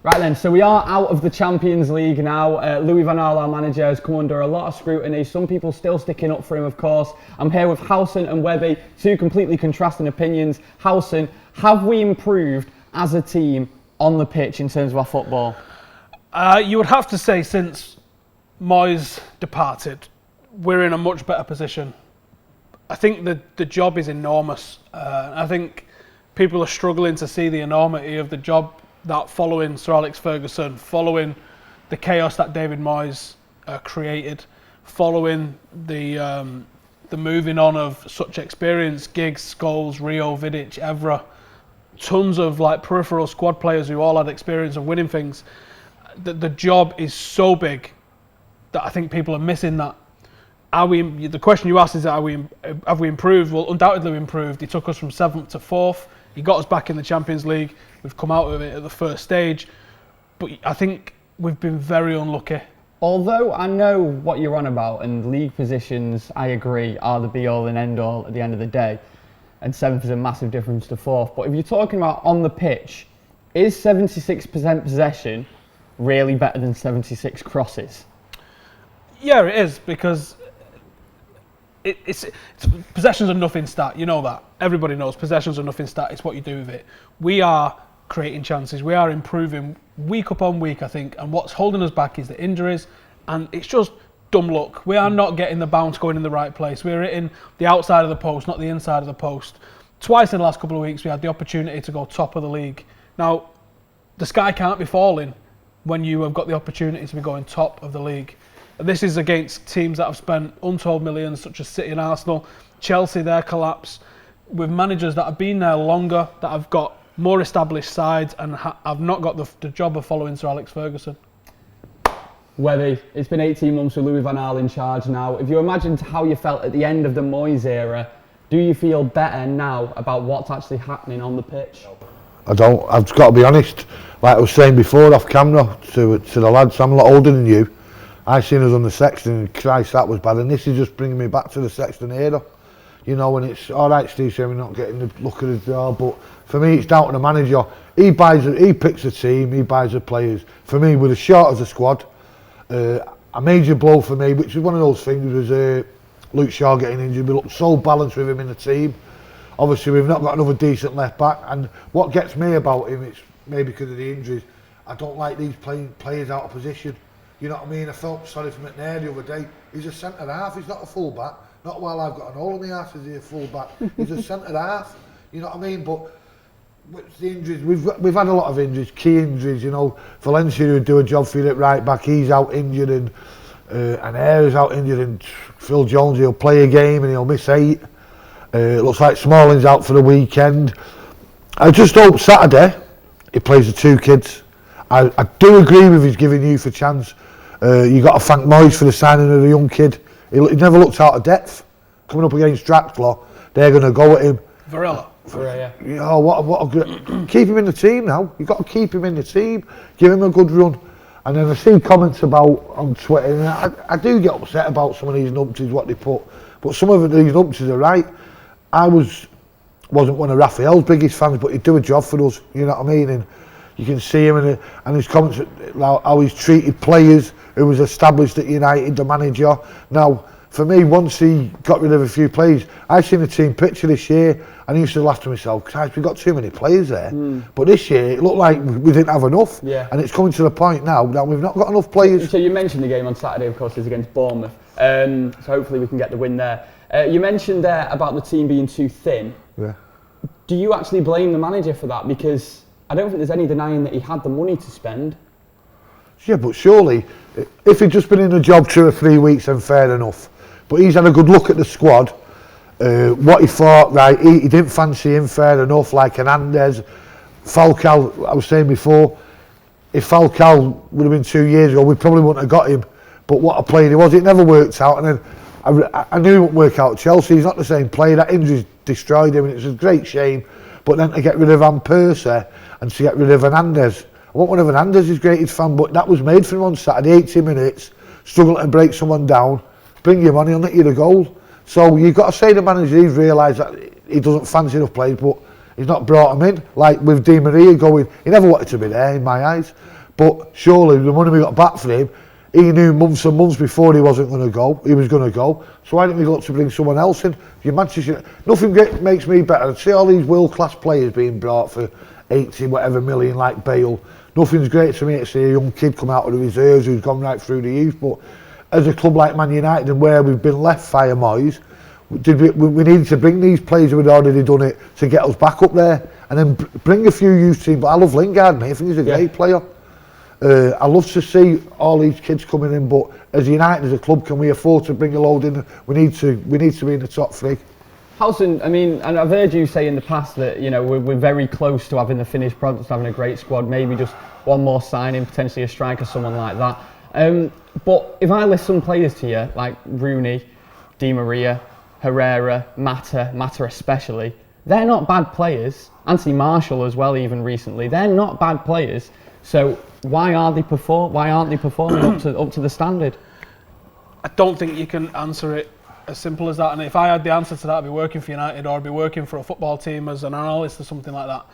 Right then, so we are out of the Champions League now. Louis van Gaal, our manager, has come under a lot of scrutiny. Some people still sticking up for him, of course. I'm here with Howson and Webby, two completely contrasting opinions. Howson, have we improved as a team on the pitch in terms of our football? You would have to say since Moyes departed, we're in a much better position. I think the job is enormous. I think people are struggling to see the enormity of the job that following Sir Alex Ferguson, following the chaos that David Moyes created, following the moving on of such experience, Giggs, Scholes, Rio, Vidic, Evra, tons of like peripheral squad players who all had experience of winning things. The job is so big that I think people are missing that. The question you asked is, have we improved? Well, undoubtedly we improved. He took us from 7th to 4th. He got us back in the Champions League. We've come out of it at the first stage. But I think we've been very unlucky. Although I know what you're on about, and league positions, I agree, are the be-all and end-all at the end of the day. And 7th is a massive difference to 4th. But if you're talking about on the pitch, is 76% possession really better than 76 crosses? Yeah, it is, because it's possessions are nothing stat. You know that. Everybody knows possessions are nothing stat. It's what you do with it. We are creating chances. We are improving week upon week, I think. And what's holding us back is the injuries, and it's just dumb luck. We are not getting the bounce going in the right place. We're hitting the outside of the post, not the inside of the post. Twice in the last couple of weeks, we had the opportunity to go top of the league. Now, the sky can't be falling when you have got the opportunity to be going top of the league. And this is against teams that have spent untold millions, such as City and Arsenal, Chelsea, their collapse, with managers that have been there longer, that have got more established sides and have not got the job of following Sir Alex Ferguson. Webby, it's been 18 months with Louis van Gaal in charge now. If you imagine how you felt at the end of the Moyes era, do you feel better now about what's actually happening on the pitch? I don't. I've got to be honest. Like I was saying before off camera to the lads, I'm a lot older than you. I seen us on the Sexton and Christ, that was bad. And this is just bringing me back to the Sexton era. You know, when it's all right, Steve saying we're not getting the look of the draw, but for me it's down to the manager. He picks a team, he buys the players. For me, we're as short as a squad. A major blow for me, which is one of those things, was Luke Shaw getting injured. We looked so balanced with him in the team. Obviously, we've not got another decent left back, and what gets me about him, it's maybe because of the injuries, I don't like these players out of position. You know what I mean? I felt sorry for McNair the other day. He's a centre half, he's not a full back. Not while I've got an hole in my arse is he a full back. He's a centre half. You know what I mean? But with the injuries, we've had a lot of injuries, key injuries. You know, Valencia would do a job for you at right back. He's out injured, and Ayres out injured, and Phil Jones, he'll play a game and he'll miss 8. It looks like Smalling's out for the weekend. I just hope Saturday he plays the 2 kids. I do agree with his giving youth a chance. You got to thank Moyes for the signing of the young kid. He never looked out of depth. Coming up against Draxler, they're going to go at him. Varela, yeah. Oh, what a great... Keep him in the team now. You've got to keep him in the team. Give him a good run. And then I see comments about on Twitter, and I do get upset about some of these numpties, what they put. But some of these numpties are right. I wasn't one of Raphael's biggest fans, but he'd do a job for us. You know what I mean? And you can see him and his comments, how he's treated players who was established at United, the manager. Now, for me, once he got rid of a few players, I seen the team picture this year, and I used to laugh to myself, Christ, we've got too many players there. But this year, it looked like we didn't have enough. Yeah. And it's coming to the point now that we've not got enough players. So you mentioned the game on Saturday, of course, is against Bournemouth. So hopefully we can get the win there. You mentioned there about the team being too thin. Yeah. Do you actually blame the manager for that? Because I don't think there's any denying that he had the money to spend. Yeah, but surely, if he'd just been in the job 2 or 3 weeks, then fair enough. But he's had a good look at the squad. What he thought, right, he didn't fancy him, fair enough, like Hernandez. Falcao, I was saying before, if Falcao would have been 2 years ago, we probably wouldn't have got him. But what a player he was, it never worked out. And then I knew he wouldn't work out at Chelsea. He's not the same player. That injury destroyed him, and it's a great shame. But then to get rid of Van Persie and to get rid of Hernandez, I want one of Hernandez's greatest fan, but that was made for him on Saturday, 80 minutes, struggling to break someone down, bring him on, he'll nick you the goal. So you've got to say the manager, he's realised that he doesn't fancy enough players, but He's not brought him in, like with Di Maria going, he never wanted to be there in my eyes. But surely the money we got back for him, he knew months and months before he wasn't going to go, he was going to go. So why didn't we look to bring someone else in? Nothing makes me better. See all these world-class players being brought for 80 whatever million like Bale. Nothing's great to me to see a young kid come out of the reserves who's gone right through the youth. But as a club like Man United and where we've been left via Moyes, we needed to bring these players who had already done it to get us back up there, and then bring a few youth teams. But I love Lingard, mate. I think he's a great player. I love to see all these kids coming in, but as United, as a club, can we afford to bring a load in? We need to be in the top three. Howson, I mean, and I've heard you say in the past that, you know, we're very close to having the finished product, having a great squad, maybe just one more signing, potentially a striker, someone like that. But if I list some players to you, like Rooney, Di Maria, Herrera, Mata especially, they're not bad players. Anthony Martial as well, even recently, they're not bad players. So why aren't they performing up to the standard? I don't think you can answer it as simple as that. And if I had the answer to that, I'd be working for United or I'd be working for a football team as an analyst or something like that.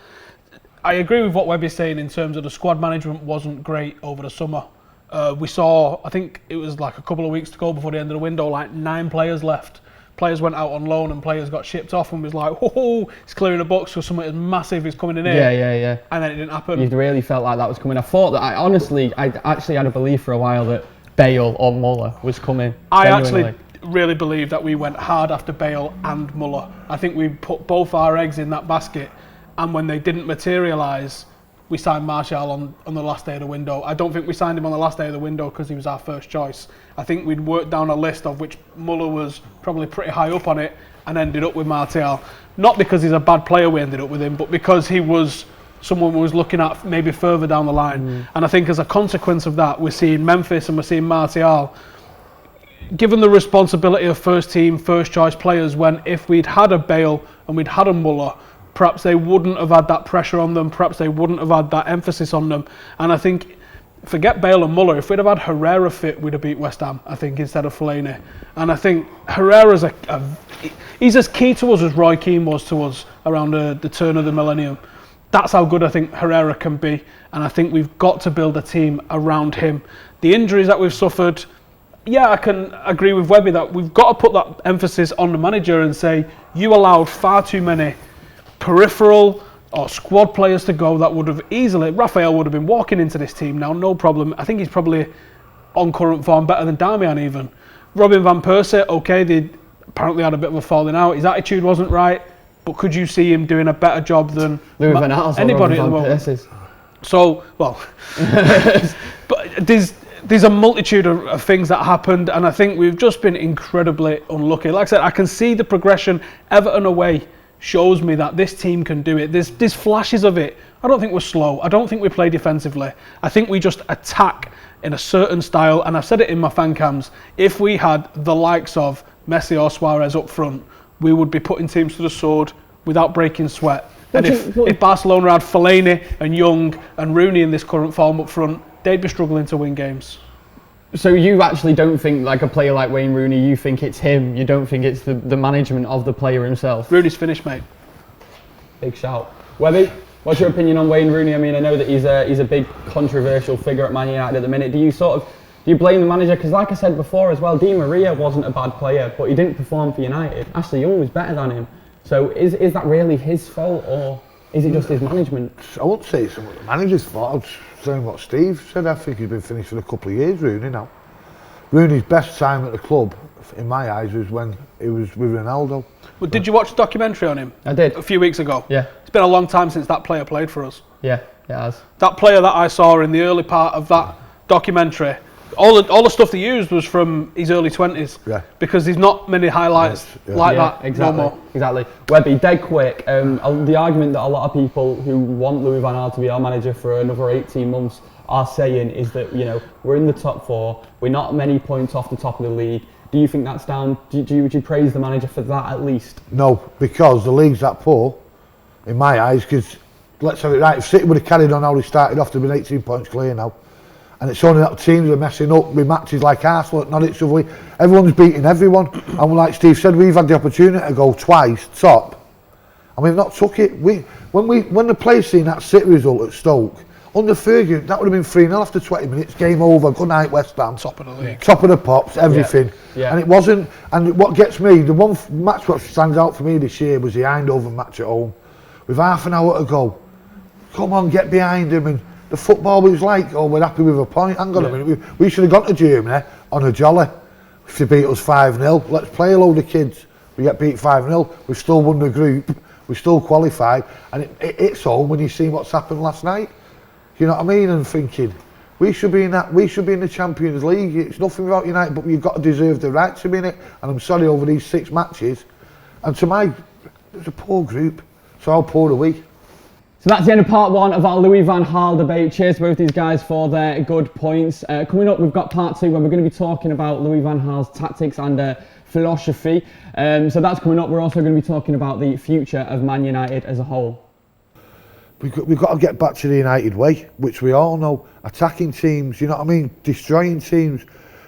I agree with what Webby's saying in terms of the squad management wasn't great over the summer. We saw, I think it was like a couple of weeks to go before the end of the window, like 9 players left. Players went out on loan and players got shipped off and was like, whoa, he's clearing the books because something as massive is coming in here. Yeah. And then it didn't happen. You really felt like that was coming. I thought that, I actually had a belief for a while that Bale or Muller was coming. I genuinely. actually really believe that we went hard after Bale and Muller. I think we put both our eggs in that basket, and when they didn't materialise, we signed Martial on the last day of the window. I don't think we signed him on the last day of the window because he was our first choice. I think we'd worked down a list of which Muller was probably pretty high up on it and ended up with Martial. Not because he's a bad player we ended up with him, but because he was someone we was looking at maybe further down the line. And I think as a consequence of that, we're seeing Memphis and we're seeing Martial given the responsibility of first team, first choice players, when if we'd had a Bale and we'd had a Muller, perhaps they wouldn't have had that pressure on them, perhaps they wouldn't have had that emphasis on them. And I think, forget Bale and Muller, if we'd have had Herrera fit, we'd have beat West Ham, I think, instead of Fellaini. And I think Herrera's he's as key to us as Roy Keane was to us around the turn of the millennium. That's how good I think Herrera can be, and I think we've got to build a team around him. The injuries that we've suffered, yeah, I can agree with Webby that we've got to put that emphasis on the manager and say, you allowed far too many peripheral or squad players to go that would have easily, Raphael would have been walking into this team now, no problem. I think he's probably on current form better than Darmian even. Robin van Persie, okay, they apparently had a bit of a falling out. His attitude wasn't right, but could you see him doing a better job than anybody at the moment? So, well, but there's a multitude of things that happened, and I think we've just been incredibly unlucky. Like I said, I can see the progression. Everton away shows me that this team can do it. There's flashes of it. I don't think we're slow. I don't think we play defensively. I think we just attack in a certain style, and I've said it in my fan cams. If we had the likes of Messi or Suarez up front, we would be putting teams to the sword without breaking sweat. And if Barcelona had Fellaini and Young and Rooney in this current form up front, they'd be struggling to win games. So you actually don't think, like a player like Wayne Rooney, you think it's him, you don't think it's the management of the player himself? Rooney's finished, mate. Big shout. Webby, what's your opinion on Wayne Rooney? I mean, I know that he's a big controversial figure at Man United at the minute. Do you blame the manager? Because like I said before as well, Di Maria wasn't a bad player, but he didn't perform for United. Ashley Young was better than him. So is that really his fault, or is it just his management? I wouldn't say it's the manager's fault. I'd say what Steve said. I think he's been finished for a couple of years, Rooney, now. Rooney's best time at the club, in my eyes, was when he was with Ronaldo. Well, did you watch the documentary on him? I did. A few weeks ago. Yeah. It's been a long time since that player played for us. Yeah, it has. That player that I saw in the early part of that documentary, all the stuff they used was from his early 20s. Yeah. Because there's not many highlights like that exactly, no more. Exactly. Webby, dead quick, the argument that a lot of people who want Louis van Gaal to be our manager for another 18 months are saying is that, you know, we're in the top 4, we're not many points off the top of the league. Do you think that's down? Would you praise the manager for that at least? No, because the league's that poor, in my eyes, because let's have it right, if City would have carried on how they started off, they'd been 18 points clear now. And it's only that teams are messing up with matches like Arsenal, not each other. Everyone's beating everyone. And like Steve said, we've had the opportunity to go twice top and we've not took it. When the players seen that City result at Stoke, under Fergie, that would have been 3-0 after 20 minutes, game over, good night West Ham. Top of the league. Top of the pops, everything. Yeah. And it wasn't, and what gets me, the one match what stands out for me this year was the Eindhoven match at home. With half an hour to go, come on, get behind him, and the football was like, oh, we're happy with a point, hang on a minute, we should have gone to Germany on a jolly if they beat us 5-0, let's play a load of kids, we get beat 5-0, we've still won the group, we still qualified, and it's home when you see what's happened last night. You know what I mean? And thinking, we should be in the Champions League. It's nothing about United, but you've got to deserve the right to be in it. And I'm sorry over these 6 matches. And to it was a poor group. So how poor are we? So that's the end of part 1 of our Louis van Gaal debate. Cheers to both these guys for their good points. Coming up, we've got part 2 where we're going to be talking about Louis van Gaal's tactics and philosophy. So that's coming up. We're also going to be talking about the future of Man United as a whole. We've got to get back to the United way, which we all know. Attacking teams, you know what I mean? Destroying teams.